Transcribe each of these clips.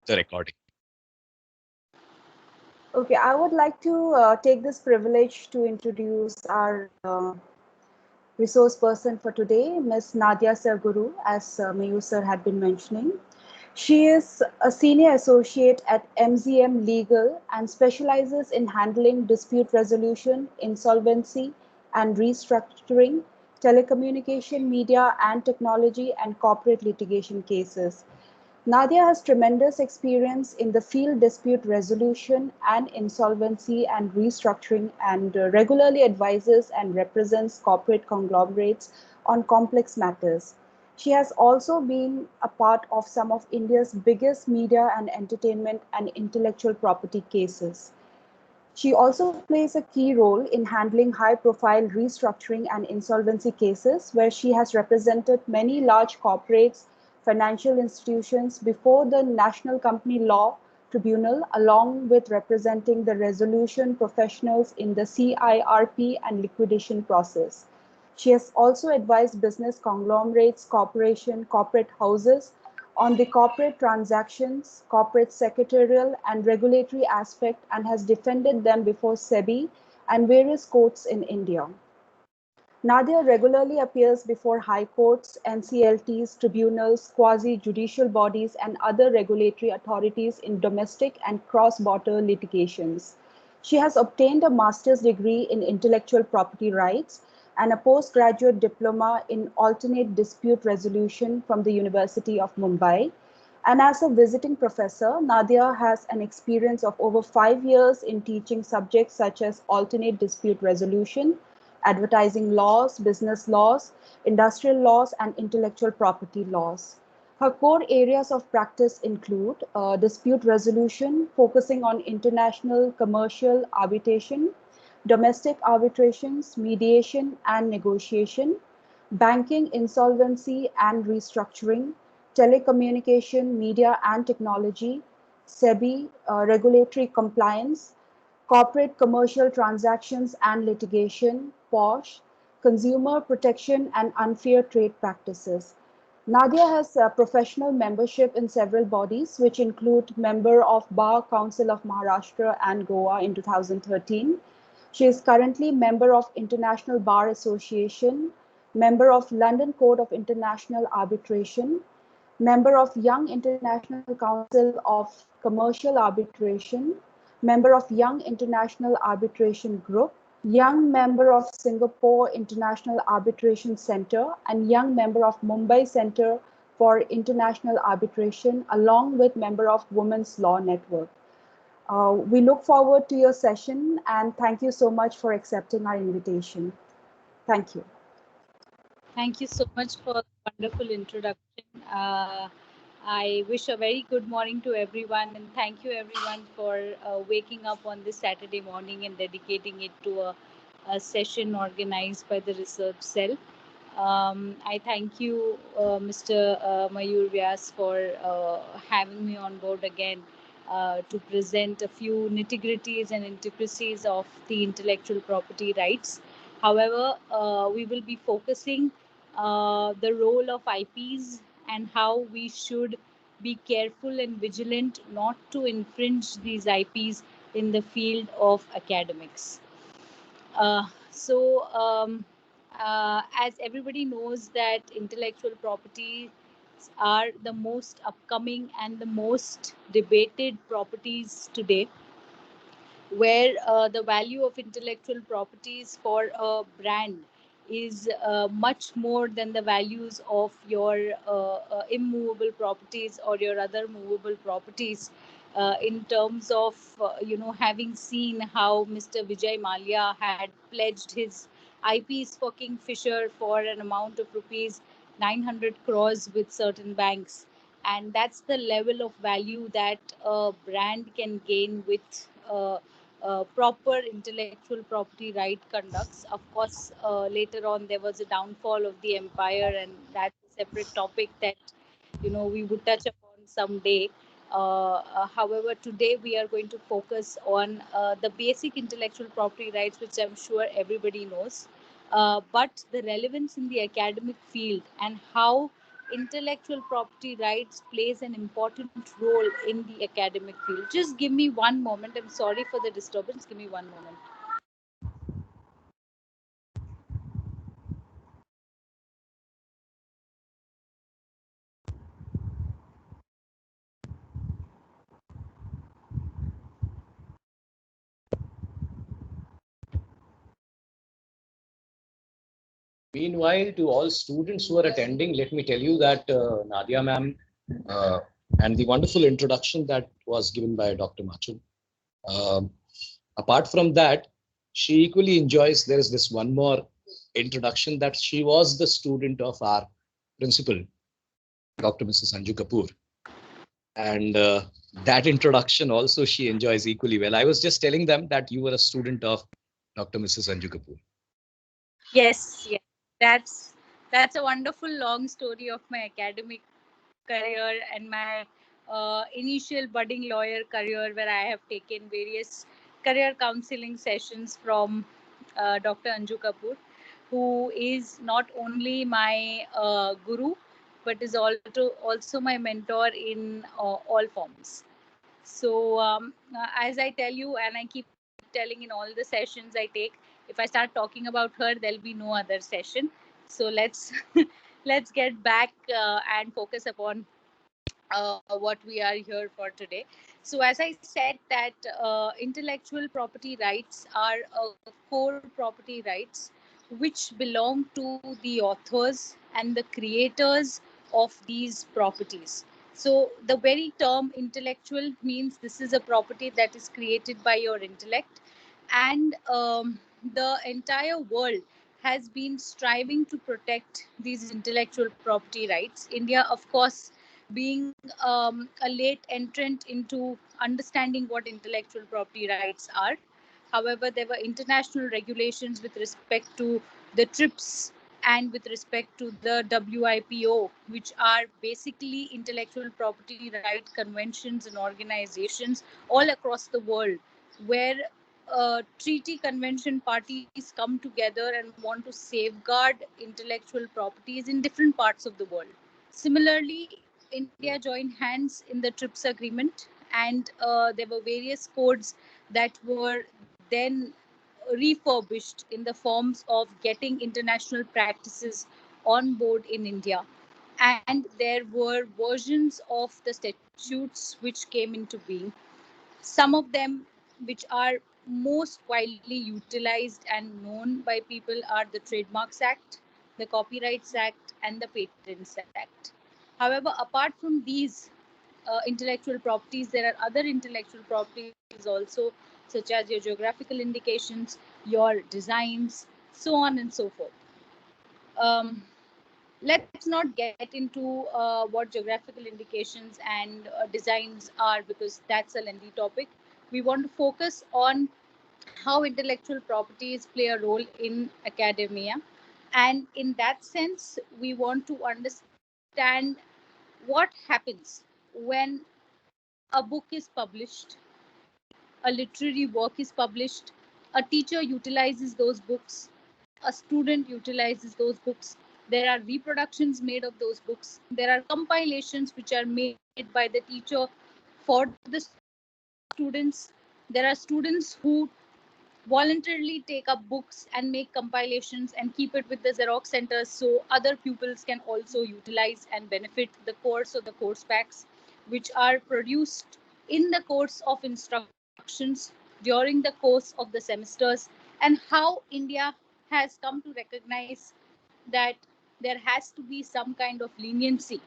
the recording. Okay, I would like to take this privilege to introduce our resource person for today, Ms. Nadiya Sarguroh, as Mayur sir had been mentioning. She is a senior associate at MZM Legal and specializes in handling dispute resolution, insolvency and restructuring, telecommunication, media and technology, and corporate litigation cases. Nadiya has tremendous experience in the field dispute resolution and insolvency and restructuring and regularly advises and represents corporate conglomerates on complex matters. She has also been a part of some of India's biggest media and entertainment and intellectual property cases. She also plays a key role in handling high-profile restructuring and insolvency cases, where she has represented many large corporates, financial institutions before the National Company Law Tribunal, along with representing the resolution professionals in the CIRP and liquidation process. She has also advised business conglomerates, corporate houses on the corporate transactions, corporate secretarial and regulatory aspect, and has defended them before SEBI and various courts in India. Nadia regularly appears before high courts, NCLTs, tribunals, quasi-judicial bodies, and other regulatory authorities in domestic and cross-border litigations. She has obtained a master's degree in intellectual property rights and a postgraduate diploma in alternate dispute resolution from the University of Mumbai. And as a visiting professor, Nadia has an experience of over 5 years in teaching subjects such as alternate dispute resolution, advertising laws, business laws, industrial laws, and intellectual property laws. Her core areas of practice include dispute resolution, focusing on international commercial arbitration, domestic arbitrations, mediation and negotiation, banking, insolvency and restructuring, telecommunication, media and technology, SEBI, regulatory compliance, corporate commercial transactions and litigation, POSH, consumer protection and unfair trade practices. Nadia has professional membership in several bodies, which include member of Bar Council of Maharashtra and Goa in 2013. She is currently member of International Bar Association, member of London Court of International Arbitration, member of Young International Council of Commercial Arbitration, member of Young International Arbitration Group, young member of Singapore International Arbitration Center, and young member of Mumbai Center for International Arbitration, along with member of Women's Law Network. We look forward to your session and thank you so much for accepting our invitation. Thank you. Thank you so much for the wonderful introduction. I wish a very good morning to everyone, and thank you everyone for waking up on this Saturday morning and dedicating it to a session organized by the research cell. I thank you, Mr. Mayur Vyas, for having me on board again to present a few nitty-gritties and intricacies of the intellectual property rights. However, we will be focusing the role of IPs and how we should be careful and vigilant not to infringe these IPs in the field of academics. As everybody knows, that intellectual property are the most upcoming and the most debated properties today, where the value of intellectual properties for a brand is much more than the values of your immovable properties or your other movable properties. In terms of having seen how Mr. Vijay Mallya had pledged his IPs for Kingfisher for an amount of rupees 900 crores with certain banks, and that's the level of value that a brand can gain with proper intellectual property right conducts. Of course, later on there was a downfall of the empire, and that's a separate topic that we would touch upon someday. However, today we are going to focus on the basic intellectual property rights, which I'm sure everybody knows, but the relevance in the academic field and how intellectual property rights plays an important role in the academic field. Just give me one moment. I'm sorry for the disturbance. Give me one moment. Meanwhile, to all students who are attending, let me tell you that Nadiya ma'am uh, and the wonderful introduction that was given by Dr. Machud. Um, Apart from that, she equally enjoys. There is this one more introduction that she was the student of our principal, Dr. Mrs. Anju Kapoor. And that introduction also she enjoys equally well. I was just telling them that you were a student of Dr. Mrs. Anju Kapoor. Yes, yes. That's a wonderful long story of my academic career and my initial budding lawyer career, where I have taken various career counseling sessions from Dr. Anju Kapoor, who is not only my guru but is also my mentor in all forms. So, as I tell you, and I keep telling in all the sessions I take, if I start talking about her, there'll be no other session. So let's let's get back and focus upon what we are here for today. So, as I said, that intellectual property rights are core property rights which belong to the authors and the creators of these properties. So, the very term intellectual means this is a property that is created by your intellect, and the entire world has been striving to protect these intellectual property rights. India, of course, being a late entrant into understanding what intellectual property rights are. However, there were international regulations with respect to the TRIPS and with respect to the WIPO, which are basically intellectual property right conventions and organizations all across the world, where treaty convention parties come together and want to safeguard intellectual properties in different parts of the world. Similarly, India joined hands in the TRIPS agreement, and there were various codes that were then refurbished in the forms of getting international practices on board in India. And there were versions of the statutes which came into being. Some of them, which are most widely utilized and known by people, are the Trademarks Act, the Copyrights Act, and the Patents Act. However, apart from these intellectual properties, there are other intellectual properties also, such as your geographical indications, your designs, so on and so forth. Um, let's not get into what geographical indications and designs are, because that's a lengthy topic. We want to focus on how intellectual properties play a role in academia, and in that sense we want to understand what happens when a book is published, a literary work is published, a teacher utilizes those books, a student utilizes those books. There are reproductions made of those books. There are compilations which are made by the teacher for the students. There are students who voluntarily take up books and make compilations and keep it with the Xerox centers so other pupils can also utilize and benefit the course or the course packs, which are produced in the course of instructions during the course of the semesters, and how India has come to recognize that there has to be some kind of leniency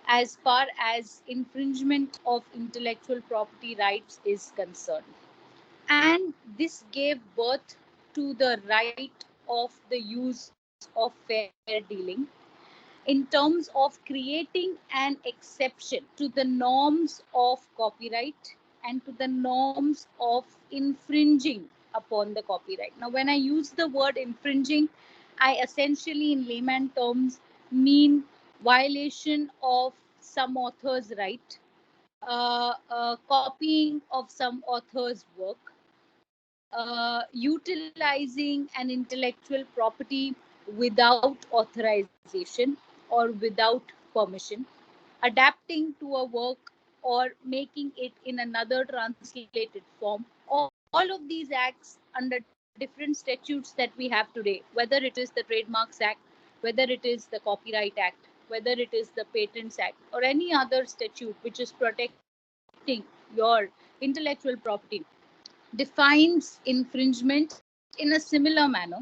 as far as infringement of intellectual property rights is concerned. And this gave birth to the right of the use of fair dealing in terms of creating an exception to the norms of copyright and to the norms of infringing upon the copyright. Now, when I use the word infringing, I essentially, in layman terms, mean violation of some author's right, copying of some author's work, utilizing an intellectual property without authorization or without permission, adapting to a work, or making it in another translated form. All of these acts under different statutes that we have today, whether it is the Trademarks Act, whether it is the Copyright Act, whether it is the Patents Act, or any other statute which is protecting your intellectual property, defines infringement in a similar manner.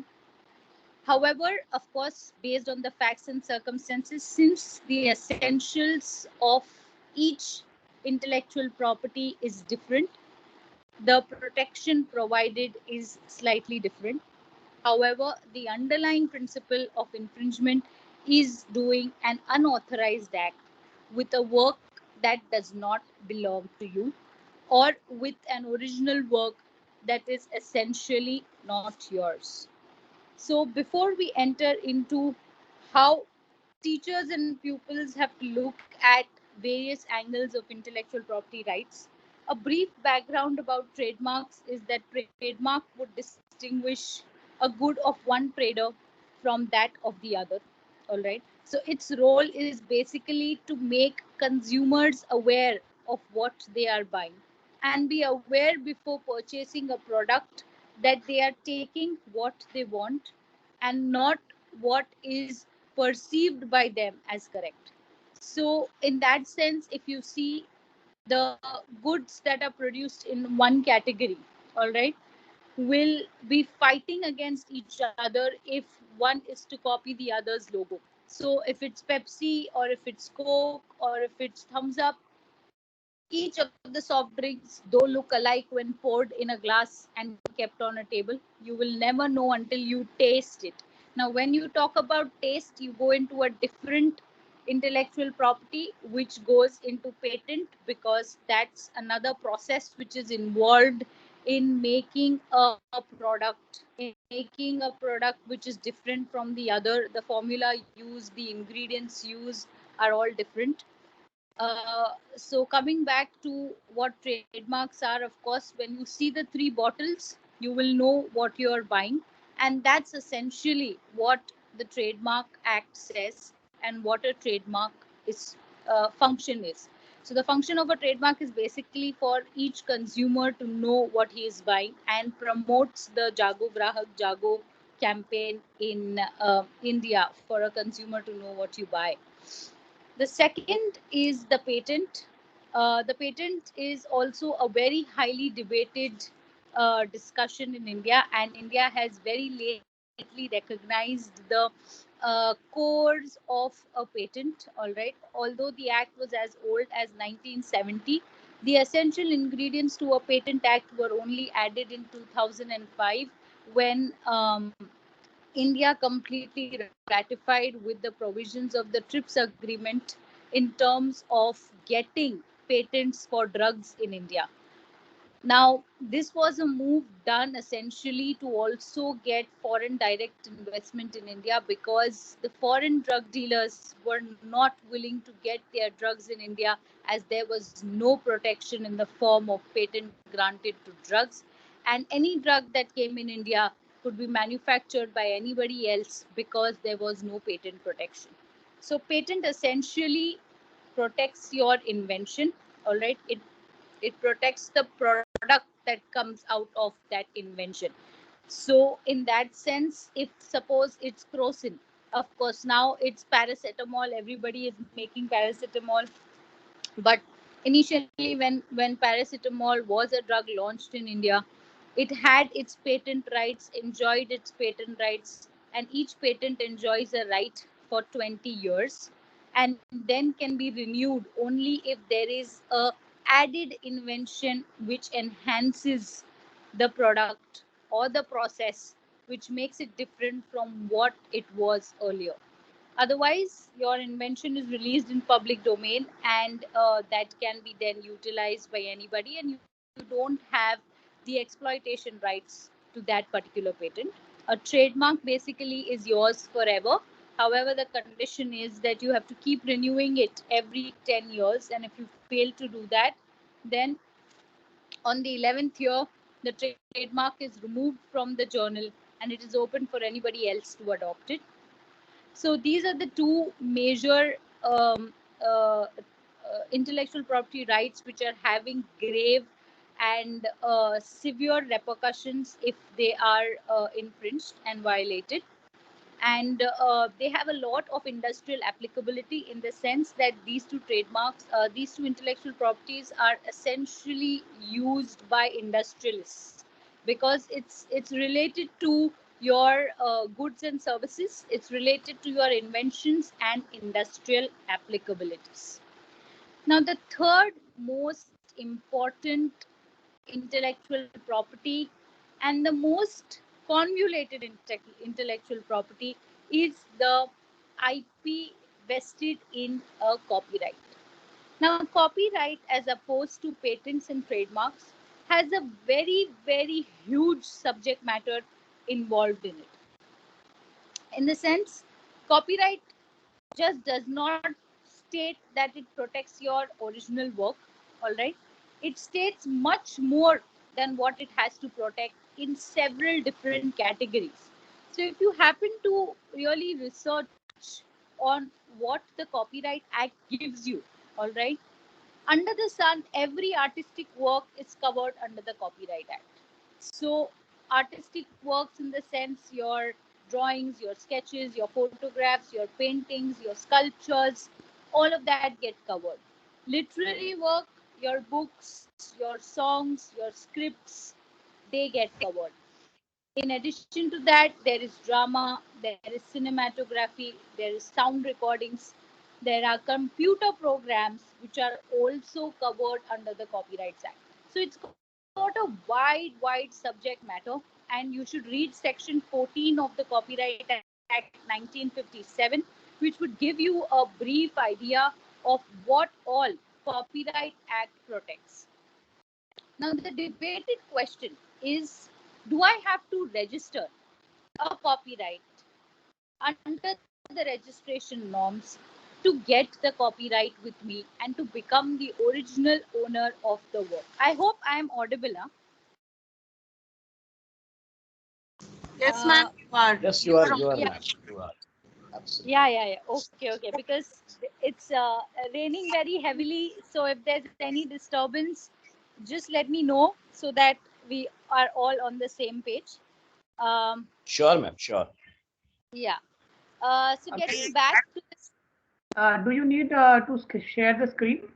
However, of course, based on the facts and circumstances, since the essentials of each intellectual property is different, the protection provided is slightly different. However, the underlying principle of infringement is doing an unauthorized act with a work that does not belong to you, or with an original work that is essentially not yours. So, before we enter into how teachers and pupils have to look at various angles of intellectual property rights, a brief background about trademarks is that trademark would distinguish a good of one trader from that of the other. All right. So its role is basically to make consumers aware of what they are buying and be aware before purchasing a product that they are taking what they want and not what is perceived by them as correct. So, in that sense, if you see the goods that are produced in one category, all right, will be fighting against each other if one is to copy the other's logo. So, if it's Pepsi or if it's Coke or if it's Thumbs Up, each of the soft drinks, though look alike when poured in a glass and kept on a table, you will never know until you taste it. Now, when you talk about taste, you go into a different intellectual property which goes into patent, because that's another process which is involved in making a product, in making a product which is different from the other. The formula used, the ingredients used are all different. So coming back to what trademarks are, of course, when you see the three bottles, you will know what you're buying. And that's essentially what the Trademark Act says and what a trademark is function is. So the function of a trademark is basically for each consumer to know what he is buying, and promotes the Jago Grahak Jago campaign in India for a consumer to know what you buy. The second is the patent. The patent is also a very highly debated discussion in India, and India has very lately recognized the cores of a patent. All right, although the act was as old as 1970, the essential ingredients to a patent act were only added in 2005 when India completely ratified with the provisions of the TRIPS agreement in terms of getting patents for drugs in India. Now, this was a move done essentially to also get foreign direct investment in India, because the foreign drug dealers were not willing to get their drugs in India, as there was no protection in the form of patent granted to drugs. And any drug that came in India could be manufactured by anybody else because there was no patent protection. So, patent essentially protects your invention, all right? It protects the product that comes out of that invention. So in that sense, if suppose it's crocin, of course now it's paracetamol, everybody is making paracetamol, but initially when paracetamol was a drug launched in India, it had its patent rights, enjoyed its patent rights, and each patent enjoys a right for 20 years and then can be renewed only if there is a added invention which enhances the product or the process, which makes it different from what it was earlier. Otherwise, your invention is released in public domain, and that can be then utilized by anybody, and you don't have the exploitation rights to that particular patent. A trademark basically is yours forever. However, the condition is that you have to keep renewing it every 10 years, and if you fail to do that, then on the 11th year, the trademark is removed from the journal and it is open for anybody else to adopt it. So these are the two major intellectual property rights which are having grave and severe repercussions if they are infringed and violated. And they have a lot of industrial applicability in the sense that these two trademarks, these two intellectual properties are essentially used by industrialists because it's related to your goods and services, it's related to your inventions and industrial applicabilities. Now, the third most important intellectual property and the most convoluted intellectual property is the IP vested in a copyright. Now, copyright, as opposed to patents and trademarks, has a very, very huge subject matter involved in it. In the sense, copyright just does not state that it protects your original work, all right? It states much more than what it has to protect in several different categories. So if you happen to really research on what the Copyright Act gives you, all right, under the sun, every artistic work is covered under the Copyright Act. So artistic works in the sense your drawings, your sketches, your photographs, your paintings, your sculptures, all of that get covered. Literary work, your books, your songs, your scripts, they get covered. In addition to that, there is drama, there is cinematography, there is sound recordings, there are computer programs which are also covered under the Copyrights Act. So it's got a wide subject matter, and you should read section 14 of the Copyright Act 1957, which would give you a brief idea of what all Copyright Act protects. Now, the debated question is, do I have to register a copyright under the registration norms to get the copyright with me and to become the original owner of the work? I hope I am audible. Huh? Yes, ma'am, you are. Yes, you are. You are, Yeah. ma'am. You are. Absolutely. Yeah. Okay. Because it's raining very heavily. So if there's any disturbance, just let me know so that we are all on the same page. Sure, ma'am. Sure. Yeah. So getting back to this. Do you need to share the screen?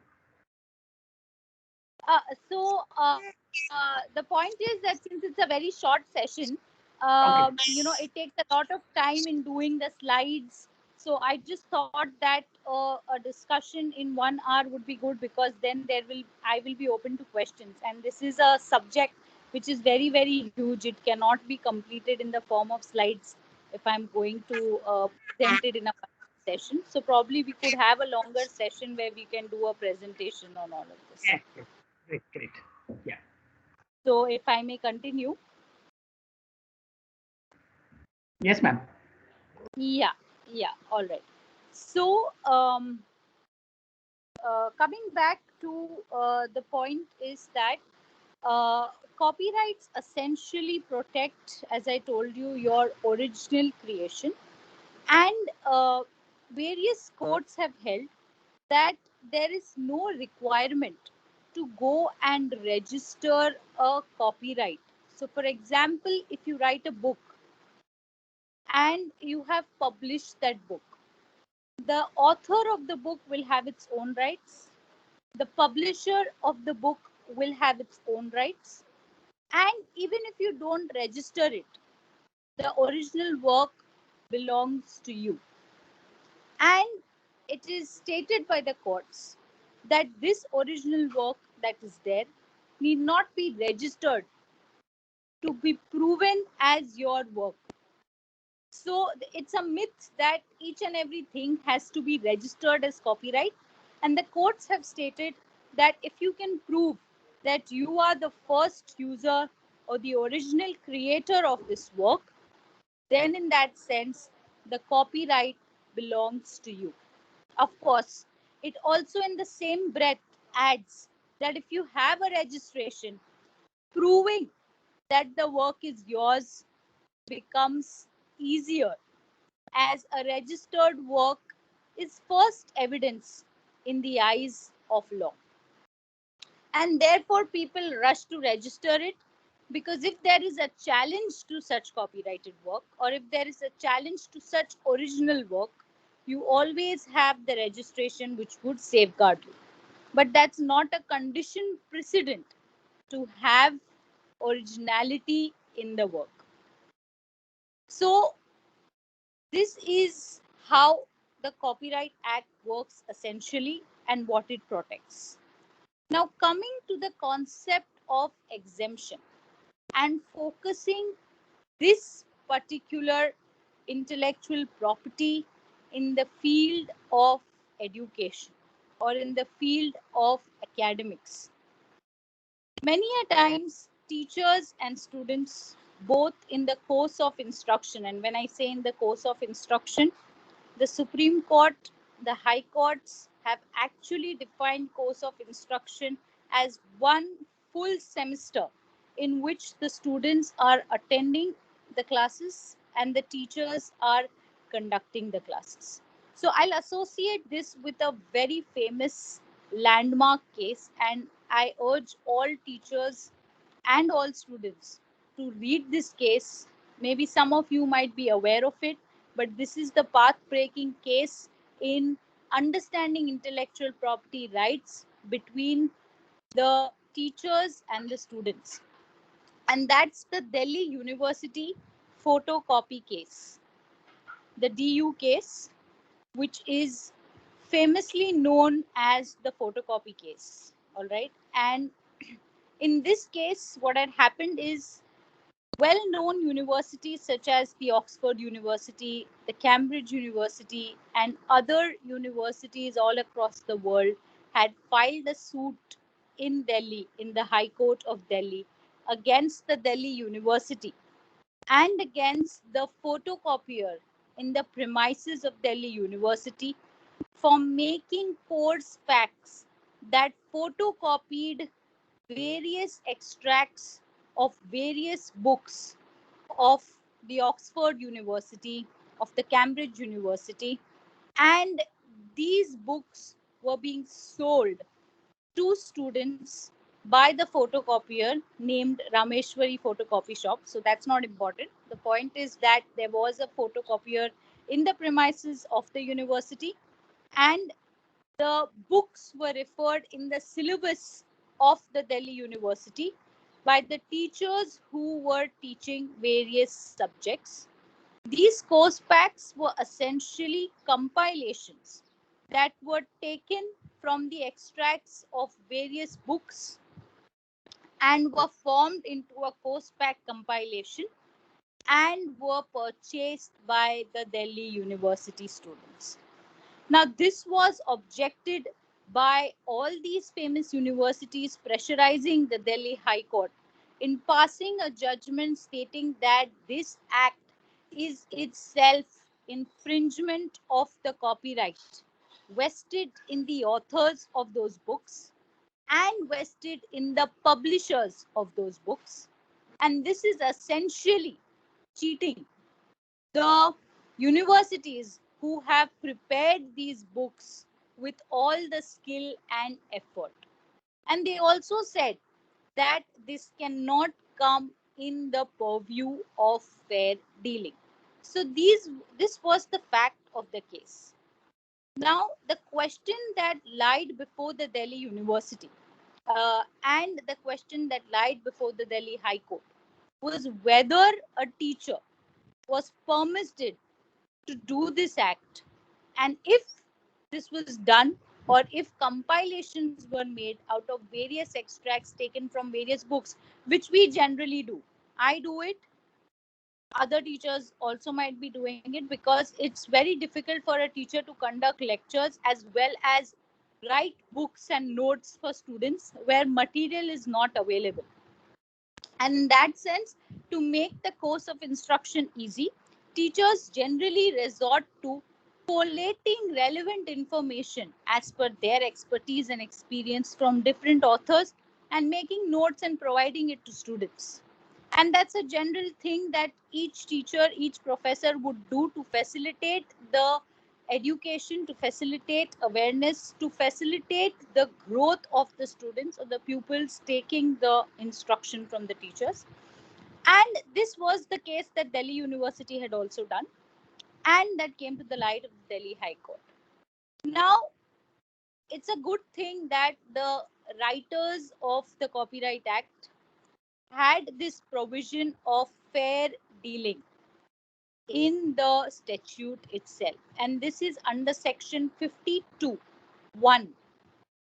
The point is that since it's a very short session, it takes a lot of time in doing the slides. So I just thought that a discussion in 1 hour would be good, because then I will be open to questions. And this is a subject which is very, very huge. It cannot be completed in the form of slides if I'm going to present it in a session. So probably we could have a longer session where we can do a presentation on all of this. Yes. Great. Yeah. So if I may continue. Yes, ma'am. Yeah, all right. So coming back to the point is that copyrights essentially protect, as I told you, your original creation. And various courts have held that there is no requirement to go and register a copyright. So for example, if you write a book and you have published that book, the author of the book will have its own rights, the publisher of the book will have its own rights, and even if you don't register it, the original work belongs to you. And it is stated by the courts that this original work that is there need not be registered to be proven as your work. So it's a myth that each and everything has to be registered as copyright. And the courts have stated that if you can prove that you are the first user or the original creator of this work, then in that sense, the copyright belongs to you. Of course, it also in the same breath adds that if you have a registration, proving that the work is yours becomes easier, as a registered work is first evidence in the eyes of law. And therefore, people rush to register it, because if there is a challenge to such copyrighted work, or if there is a challenge to such original work, you always have the registration which would safeguard you. But that's not a condition precedent to have originality in the work. So this is how the Copyright Act works essentially and what it protects. Now, coming to the concept of exemption and focusing this particular intellectual property in the field of education or in the field of academics. Many a times, teachers and students, both in the course of instruction, and when I say in the course of instruction, the Supreme Court, the High Courts have actually defined course of instruction as one full semester in which the students are attending the classes and the teachers are conducting the classes. So I'll associate this with a very famous landmark case, and I urge all teachers and all students to read this case. Maybe some of you might be aware of it, but this is the path-breaking case in understanding intellectual property rights between the teachers and the students. And that's the Delhi University photocopy case, the DU case, which is famously known as the photocopy case. All right. And in this case, what had happened is well-known universities such as the Oxford University, the Cambridge University, and other universities all across the world had filed a suit in Delhi, in the High Court of Delhi, against the Delhi University and against the photocopier in the premises of Delhi University for making course packs that photocopied various extracts of various books of the Oxford University, of the Cambridge University, and these books were being sold to students by the photocopier named Rameshwari Photocopy Shop. So that's not important. The point is that there was a photocopier in the premises of the university, and the books were referred in the syllabus of the Delhi University by the teachers who were teaching various subjects. These course packs were essentially compilations that were taken from the extracts of various books and were formed into a course pack compilation and were purchased by the Delhi University students. Now, this was objected by all these famous universities, pressurizing the Delhi High Court in passing a judgment stating that this act is itself infringement of the copyright vested in the authors of those books and vested in the publishers of those books. And this is essentially cheating the universities who have prepared these books with all the skill and effort. And they also said that this cannot come in the purview of fair dealing. So this was the fact of the case. Now, the question that lied before the Delhi University and the question that lied before the Delhi High Court was whether a teacher was permitted to do this act, and if this was done, or if compilations were made out of various extracts taken from various books, which we generally do. I do it, other teachers also might be doing it, because it's very difficult for a teacher to conduct lectures as well as write books and notes for students where material is not available. And in that sense, to make the course of instruction easy, teachers generally resort to collating relevant information as per their expertise and experience from different authors and making notes and providing it to students. And that's a general thing that each teacher, each professor would do to facilitate the education, to facilitate awareness, to facilitate the growth of the students or the pupils taking the instruction from the teachers. And this was the case that Delhi University had also done, and that came to the light of the Delhi High Court. Now, it's a good thing that the writers of the Copyright Act had this provision of fair dealing in the statute itself, and this is under section 52(1)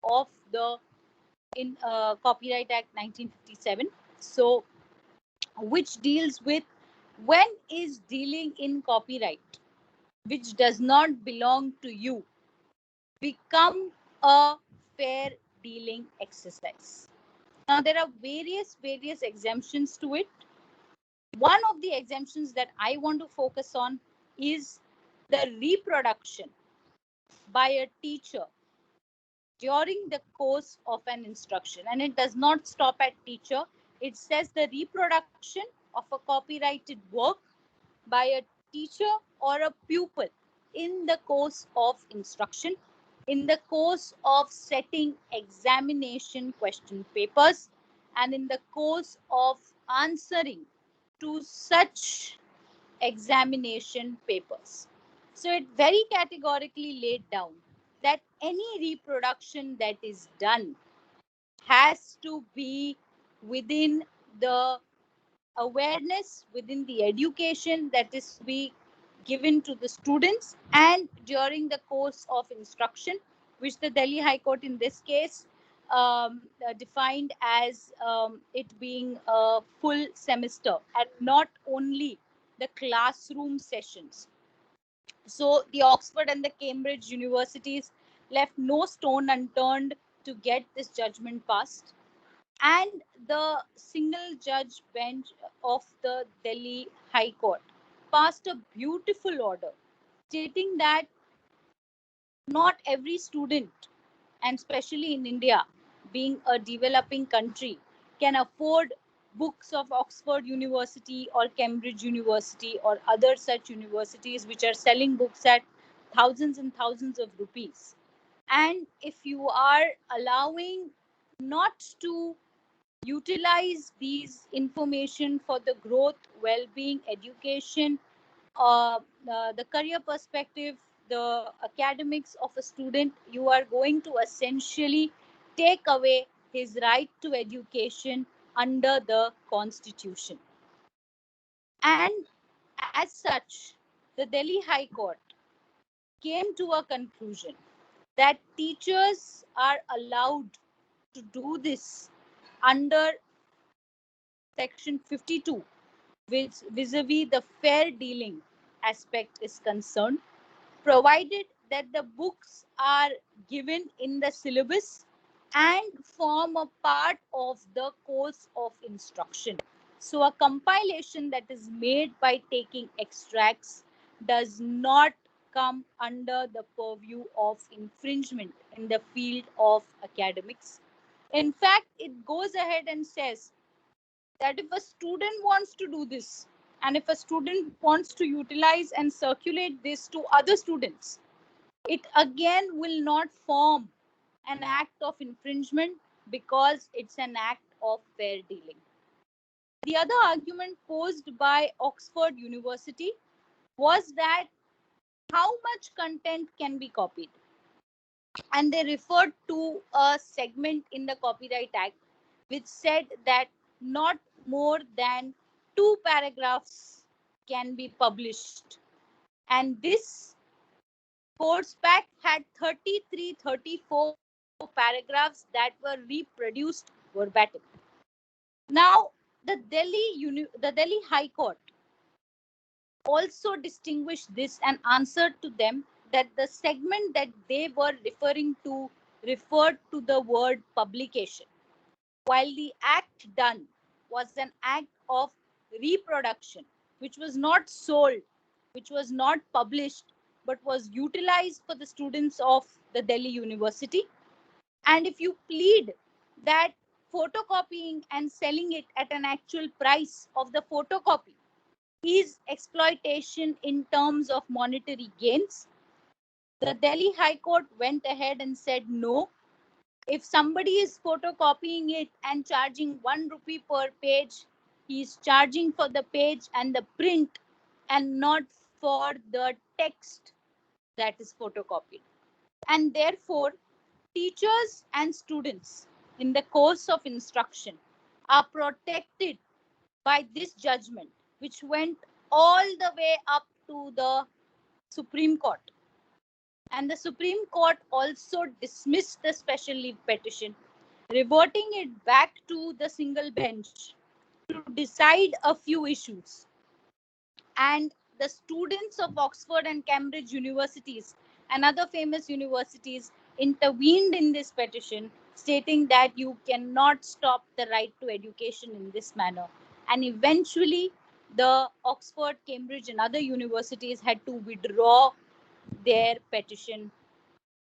of the Copyright Act 1957. So, which deals with when is dealing in copyright, which does not belong to you, become a fair dealing exercise. Now, there are various exemptions to it. One of the exemptions that I want to focus on is the reproduction by a teacher during the course of an instruction. And it does not stop at teacher. It says the reproduction of a copyrighted work by a teacher or a pupil in the course of instruction, in the course of setting examination question papers, and in the course of answering to such examination papers. So it very categorically laid down that any reproduction that is done has to be within the awareness, within the education that is to be given to the students, and during the course of instruction, which the Delhi High Court in this case defined as it being a full semester and not only the classroom sessions. So the Oxford and the Cambridge universities left no stone unturned to get this judgment passed. And the single judge bench of the Delhi High Court passed a beautiful order stating that not every student, and especially in India, being a developing country, can afford books of Oxford University or Cambridge University or other such universities which are selling books at thousands and thousands of rupees. And if you are allowing not to utilize these information for the growth, well-being, education, the career perspective, the academics of a student, you are going to essentially take away his right to education under the Constitution. And as such, the Delhi High Court came to a conclusion that teachers are allowed to do this under section 52, which vis-a-vis the fair dealing aspect is concerned, provided that the books are given in the syllabus and form a part of the course of instruction. So a compilation that is made by taking extracts does not come under the purview of infringement in the field of academics. In fact, it goes ahead and says that if a student wants to do this, and if a student wants to utilize and circulate this to other students, it again will not form an act of infringement because it's an act of fair dealing. The other argument posed by Oxford University was that how much content can be copied? And they referred to a segment in the Copyright Act which said that not more than 2 paragraphs can be published. And this course pack had 34 paragraphs that were reproduced verbatim. Now, the Delhi High Court also distinguished this and answered to them that the segment that they were referring to referred to the word publication, while the act done was an act of reproduction, which was not sold, which was not published, but was utilized for the students of the Delhi University. And if you plead that photocopying and selling it at an actual price of the photocopy is exploitation in terms of monetary gains, The Delhi High Court went ahead and said no. If somebody is photocopying it and charging 1 rupee per page, he is charging for the page and the print and not for the text that is photocopied. And therefore, teachers and students in the course of instruction are protected by this judgment, which went all the way up to the Supreme Court. And the Supreme Court also dismissed the special leave petition, reverting it back to the single bench to decide a few issues. And the students of Oxford and Cambridge universities and other famous universities intervened in this petition, stating that you cannot stop the right to education in this manner. And eventually, the Oxford, Cambridge, and other universities had to withdraw their petition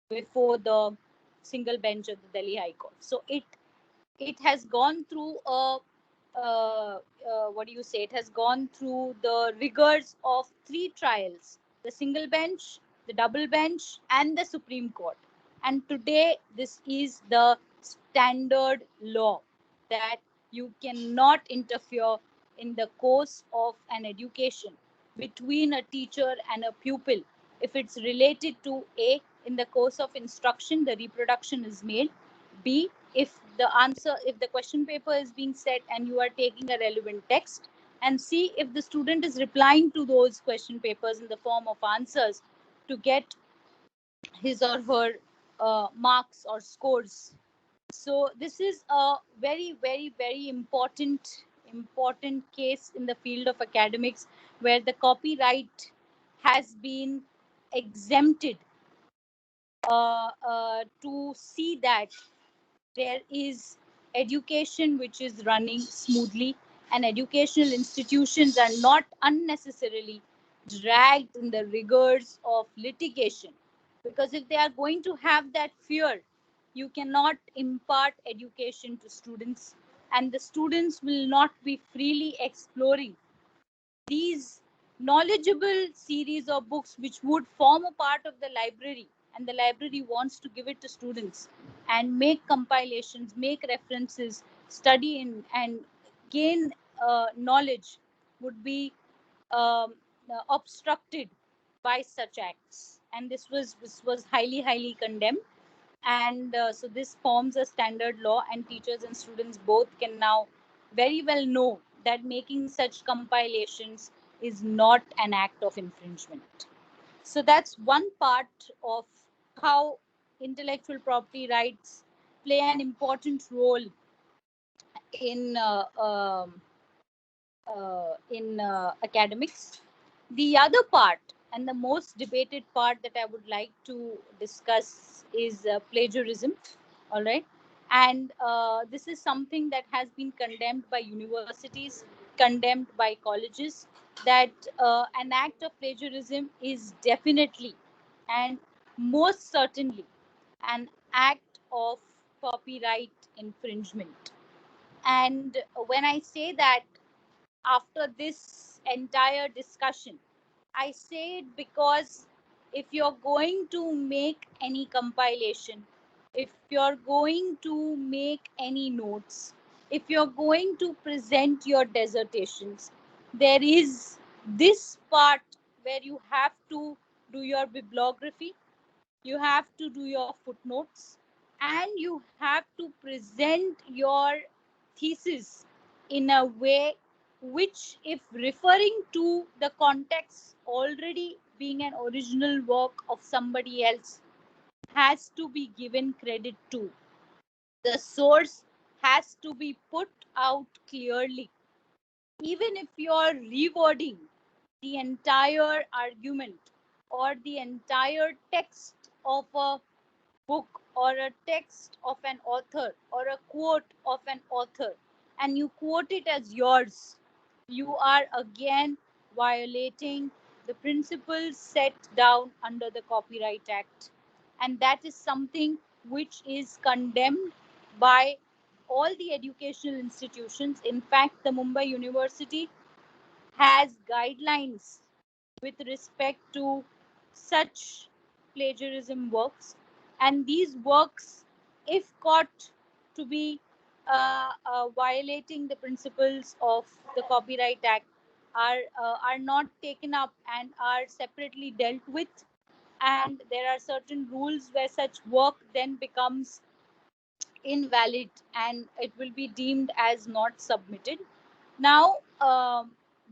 before the single bench of the Delhi High Court. So it has gone through what do you say? It has gone through the rigors of 3 trials: the single bench, the double bench, and the Supreme Court. And today, this is the standard law that you cannot interfere in the course of an education between a teacher and a pupil if it's related to A, in the course of instruction, the reproduction is made. B, if the question paper is being set and you are taking a relevant text. And C, if the student is replying to those question papers in the form of answers to get his or her marks or scores. So this is a very, very, very important case in the field of academics, where the copyright has been exempted to see that there is education which is running smoothly and educational institutions are not unnecessarily dragged in the rigors of litigation. Because if they are going to have that fear, you cannot impart education to students, and the students will not be freely exploring these knowledgeable series of books which would form a part of the library, and the library wants to give it to students and make compilations, make references, study in, and gain knowledge, would be obstructed by such acts. And this was highly condemned. And so this forms a standard law, and teachers and students both can now very well know that making such compilations is not an act of infringement. So that's one part of how intellectual property rights play an important role in academics. The other part, and the most debated part that I would like to discuss, is plagiarism. All right. And this is something that has been condemned by universities, condemned by colleges, that an act of plagiarism is definitely and most certainly an act of copyright infringement. And when I say that, after this entire discussion, I say it because if you're going to make any compilation, if you're going to make any notes, if you're going to present your dissertations, there is this part where you have to do your bibliography, you have to do your footnotes, and you have to present your thesis in a way which, if referring to the context already being an original work of somebody else, has to be given credit to. The source has to be put out clearly. Even if you're rewording the entire argument or the entire text of a book or a text of an author or a quote of an author, and you quote it as yours, you are again violating the principles set down under the Copyright Act. And that is something which is condemned by all the educational institutions. In fact, the Mumbai University has guidelines with respect to such plagiarism works, and these works, if caught to be violating the principles of the Copyright Act, are not taken up and are separately dealt with, and there are certain rules where such work then becomes invalid and it will be deemed as not submitted. Now,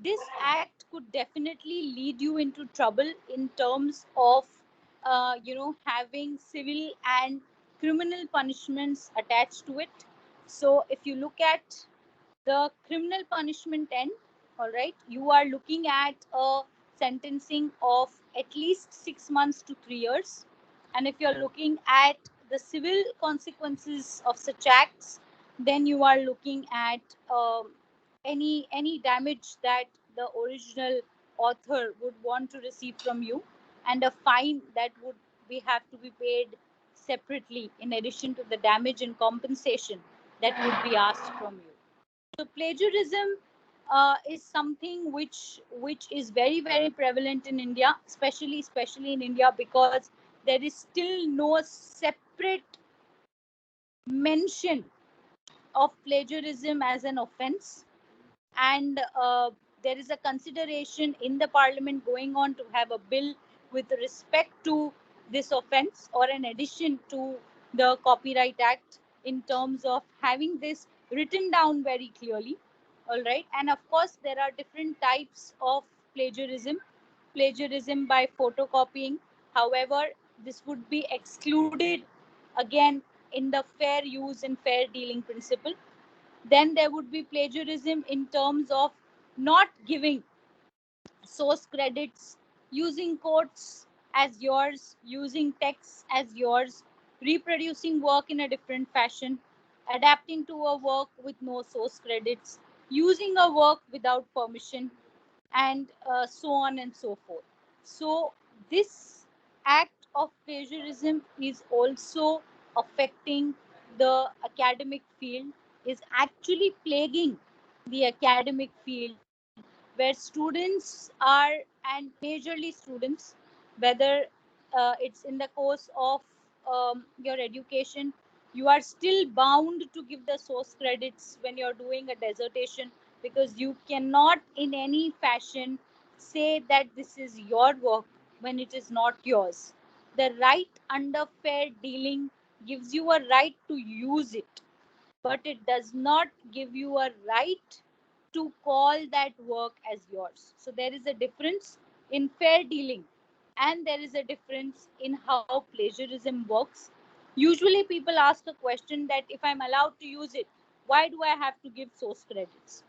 this act could definitely lead you into trouble in terms of, having civil and criminal punishments attached to it. So, if you look at the criminal punishment end, all right, you are looking at a sentencing of at least 6 months to 3 years. And if you're looking at the civil consequences of such acts, then you are looking at any damage that the original author would want to receive from you, and a fine that would be have to be paid separately in addition to the damage and compensation that would be asked from you. So plagiarism is something which is very very prevalent in India, especially in India, because there is still no separate mention of plagiarism as an offense, and there is a consideration in the parliament going on to have a bill with respect to this offense, or an addition to the Copyright Act, in terms of having this written down very clearly. All right, and of course there are different types of plagiarism by photocopying. However, this would be excluded again in the fair use and fair dealing principle. Then there would be plagiarism in terms of not giving source credits, using quotes as yours, using text as yours, reproducing work in a different fashion, adapting to a work with no source credits, using a work without permission, and so on and so forth. So, this act of plagiarism is also affecting the academic field, is actually plaguing the academic field, where students are, and majorly students, whether it's in the course of your education, you are still bound to give the source credits when you're doing a dissertation, because you cannot in any fashion say that this is your work when it is not yours. The right under fair dealing gives you a right to use it, but it does not give you a right to call that work as yours. So there is a difference in fair dealing, and there is a difference in how plagiarism works. Usually people ask a question that if I'm allowed to use it, why do I have to give source credits?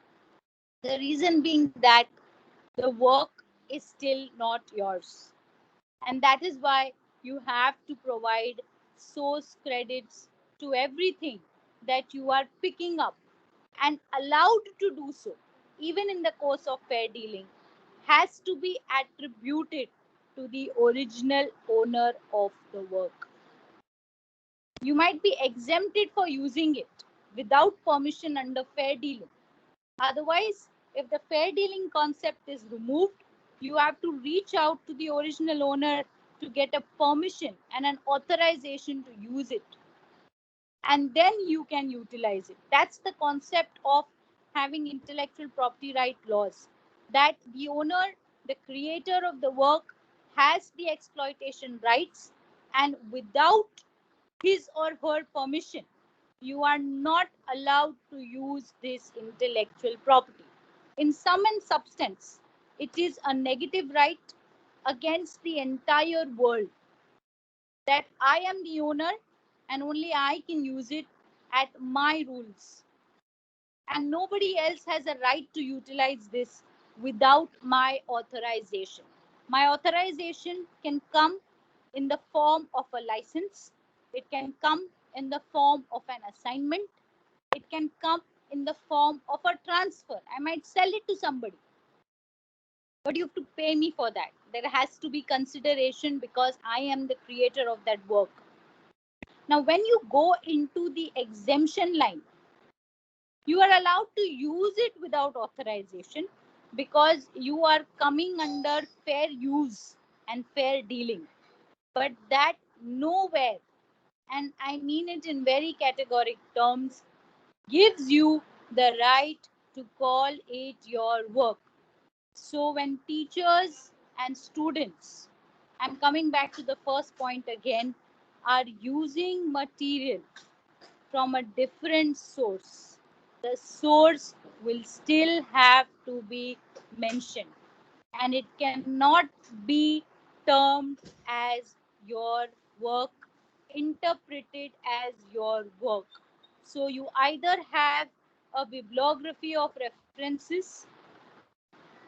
The reason being that the work is still not yours. And that is why you have to provide source credits to everything that you are picking up, and allowed to do so, even in the course of fair dealing, has to be attributed to the original owner of the work. You might be exempted for using it without permission under fair dealing. Otherwise, if the fair dealing concept is removed, you have to reach out to the original owner to get a permission and an authorization to use it. And then you can utilize it. That's the concept of having intellectual property right laws, that the owner, the creator of the work, has the exploitation rights, and without his or her permission, you are not allowed to use this intellectual property. In sum and substance, it is a negative right against the entire world, that I am the owner and only I can use it at my rules. And nobody else has a right to utilize this without my authorization. My authorization can come in the form of a license, it can come in the form of an assignment, it can come in the form of a transfer. I might sell it to somebody, but you have to pay me for that. There has to be consideration because I am the creator of that work. Now, when you go into the exemption line, you are allowed to use it without authorization, because you are coming under fair use and fair dealing. but that nowhere, and I mean it in very categoric terms, gives you the right to call it your work. So when teachers and students, I'm coming back to the first point again, are using material from a different source, the source will still have to be mentioned, and it cannot be termed as your work, interpreted as your work. So you either have a bibliography of references,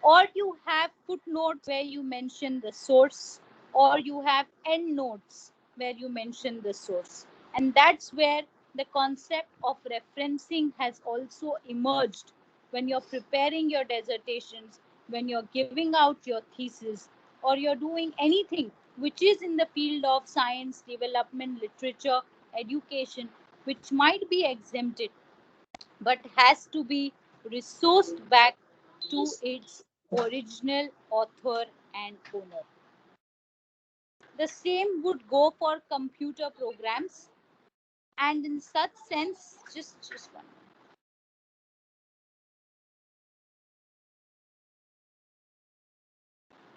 or you have footnotes where you mention the source, or you have endnotes where you mention the source. And that's where the concept of referencing has also emerged when you're preparing your dissertations, when you're giving out your thesis, or you're doing anything which is in the field of science, development, literature, education, which might be exempted but has to be resourced back to its original author and owner. The same would go for computer programs, and in such sense, just one.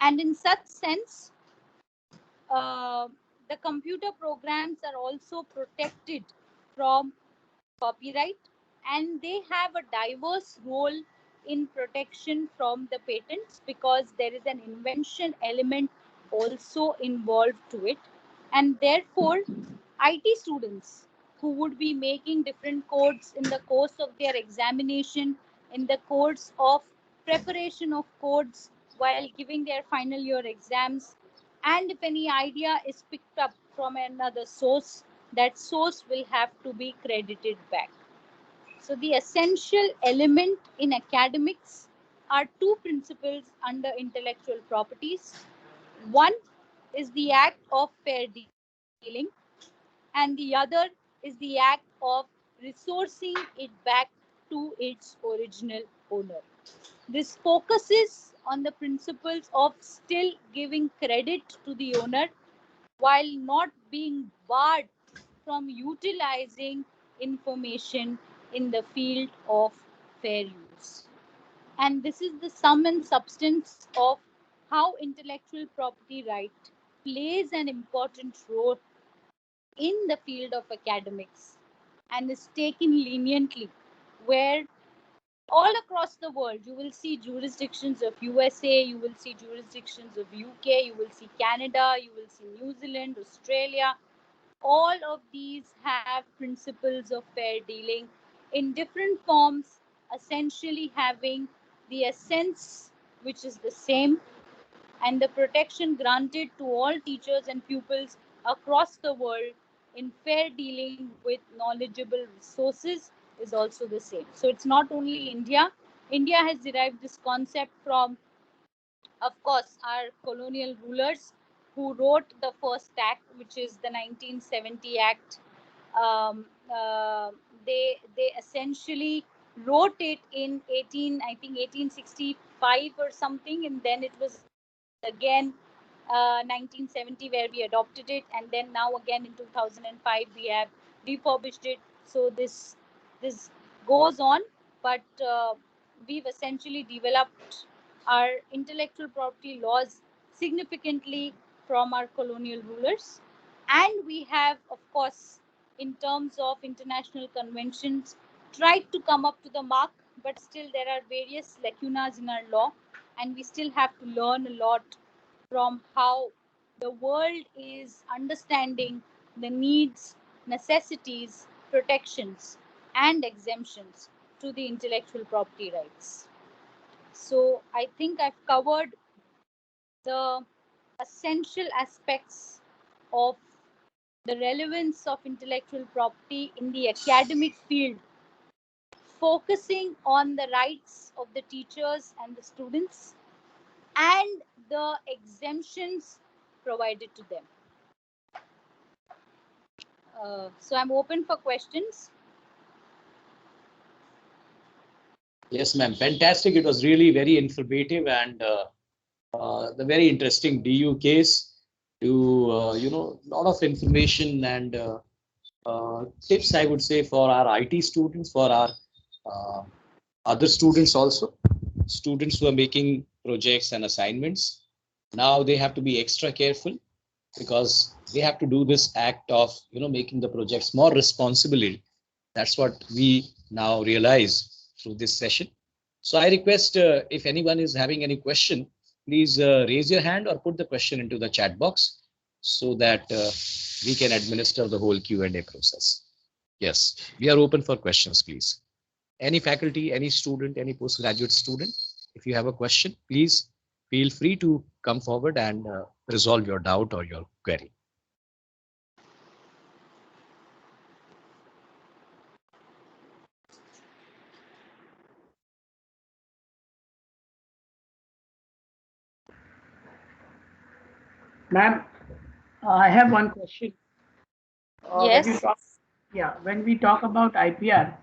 And in such sense, uh, the computer programs are also protected from copyright, and they have a diverse role in protection from the patents because there is an invention element also involved to it. And therefore IT students who would be making different codes in the course of their examination, in the course of preparation of codes while giving their final year exams, and if any idea is picked up from another source, that source will have to be credited back. So the essential element in academics are two principles under intellectual properties. One is the act of fair dealing, and the other is the act of resourcing it back to its original owner. This focuses on the principles of still giving credit to the owner while not being barred from utilizing information in the field of fair use. And this is the sum and substance of how intellectual property right plays an important role in the field of academics and is taken leniently, where all across the world you will see jurisdictions of USA, you will see jurisdictions of UK, you will see Canada, you will see New Zealand, Australia. All of these have principles of fair dealing in different forms, essentially having the essence which is the same, and the protection granted to all teachers and pupils across the world in fair dealing with knowledgeable resources is also the same. So it's not only India. India has derived this concept from, of course, our colonial rulers who wrote the first act, which is the 1970 Act. Um, uh, they essentially wrote it in 1865 or something, and then it was again 1970 where we adopted it, and then now again in 2005 we have refurbished it. So this goes on, but we've essentially developed our intellectual property laws significantly from our colonial rulers, and we have, of course, in terms of international conventions, tried to come up to the mark, but still there are various lacunas in our law, and we still have to learn a lot from how the world is understanding the needs, necessities, protections, and exemptions to the intellectual property rights. So I think I've covered the essential aspects of the relevance of intellectual property in the academic field, focusing on the rights of the teachers and the students and the exemptions provided to them. So I'm open for questions. Yes, ma'am. Fantastic. It was really very informative and the very interesting DU case. to lot of information and tips, I would say, for our IT students, for our uh, other students also, students who are making projects and assignments. Now they have to be extra careful because they have to do this act of making the projects more responsibly. That's what we now realize through this session. So I request if anyone is having any question, please raise your hand or put the question into the chat box so that we can administer the whole Q&A process. Yes, we are open for questions, please. Any faculty, any student, any postgraduate student, if you have a question, please feel free to come forward and resolve your doubt or your query. Ma'am, I have one question. Yes. When we talk about IPR,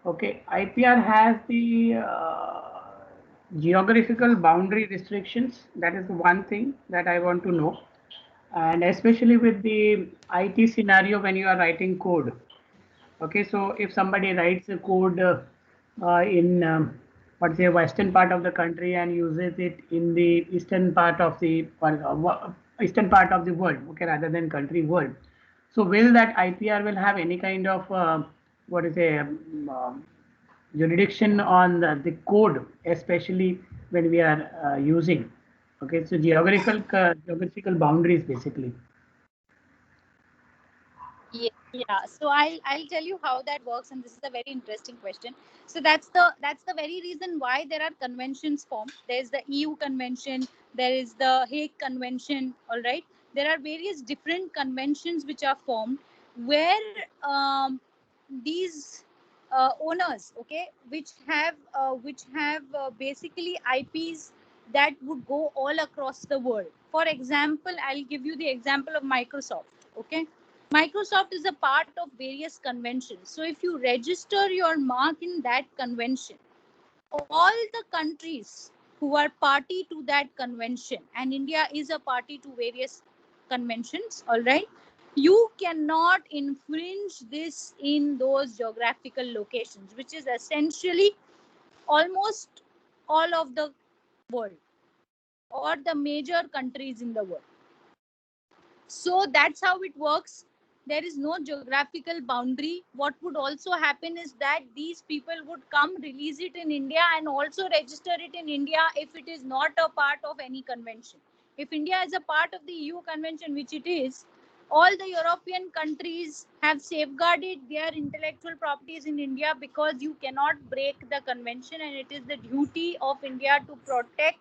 okay, IPR has the geographical boundary restrictions. That is the one thing that I want to know. And especially with the IT scenario when you are writing code. Okay, so if somebody writes a code in let's say western part of the country and uses it in the eastern part of the world, okay, rather than country world. So will that IPR will have any kind of what is a jurisdiction on the code, especially when we are using. Okay, so geographical boundaries basically. Yeah. So I'll tell you how that works, and this is a very interesting question. So that's the very reason why there are conventions formed. There's the EU convention, there is the Hague Convention. All right, there are various different conventions which are formed where these owners, okay, which have basically IPs that would go all across the world. For example, I'll give you the example of Microsoft. Okay, Microsoft is a part of various conventions. So if you register your mark in that convention, all the countries who are party to that convention, and India is a party to various conventions, all right, you cannot infringe this in those geographical locations, which is essentially almost all of the world or the major countries in the world. So that's how it works. There is no geographical boundary. What would also happen is that these people would come, release it in India, and also register it in India if it is not a part of any convention. If India is a part of the EU convention, which it is, all the European countries have safeguarded their intellectual properties in India because you cannot break the convention, and it is the duty of India to protect